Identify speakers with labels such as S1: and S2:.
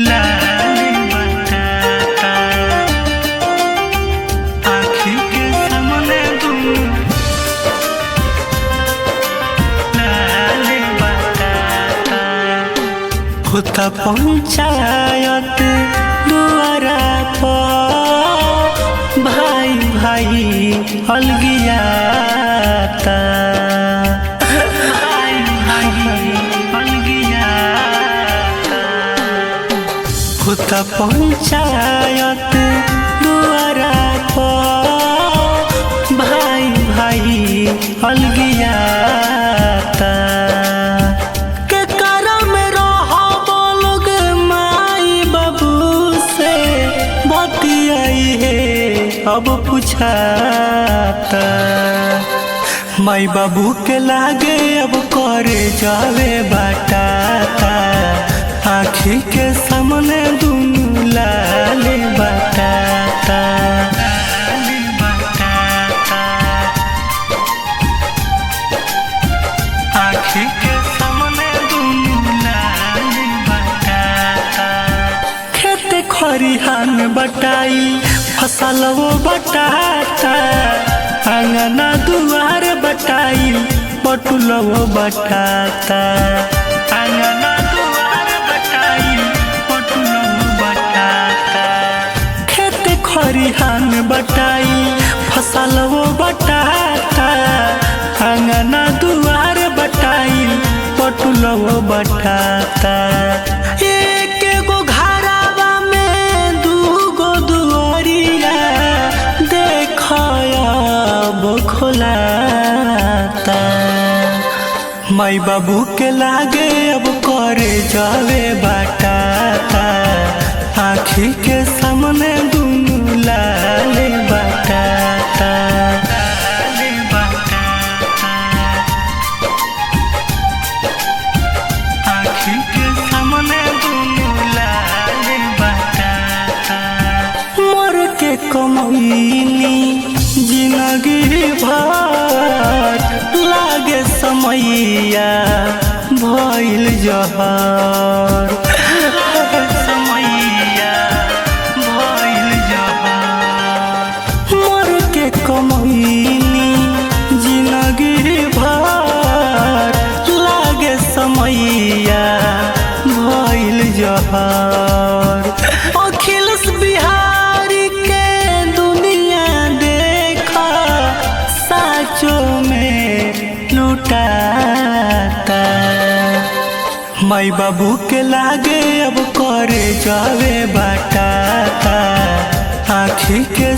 S1: लाली बताता आँखी के सामने तुम लाली बताता होता पंचायत दुआरा पर भाई भाई अलगियाता होता पंचायत दुआरा पर भाई भाई अलगियाता के करम रहो बोलोग माई बाबू से बतियाई है अब पूछाता माई बाबू के लागे अब करे जावे बाटाता आँखी के सामने दुनू लाली बताता आँखी के सामने दुनू लाली बताता खेत खरिहान बटाई फसल वो बटाता आंगना दुआर बटाई बटुल वो बटाता आंगना खरिहान बटाई फसल वो बटाता आंगना दुआर बटाई पटुल वो बटाता एक गो घरावा में दूगो दुआरिया देखब खोलाता माई बाबू के लागे अब करे जावे बाटाता आँखी के सामने दुनू लाली बताता आँखी के सामने दुनू लाली बताता मोर के कमैनी जिंदगी भर लागे समैया भइल जहर कमैनी जिंदगी भर लागे समैया भइल जहर अखिलेश बिहारी के दुनिया देखा साचो में लुटाता माई बाबू के लागे अब करे जावे बाटाता आँखी के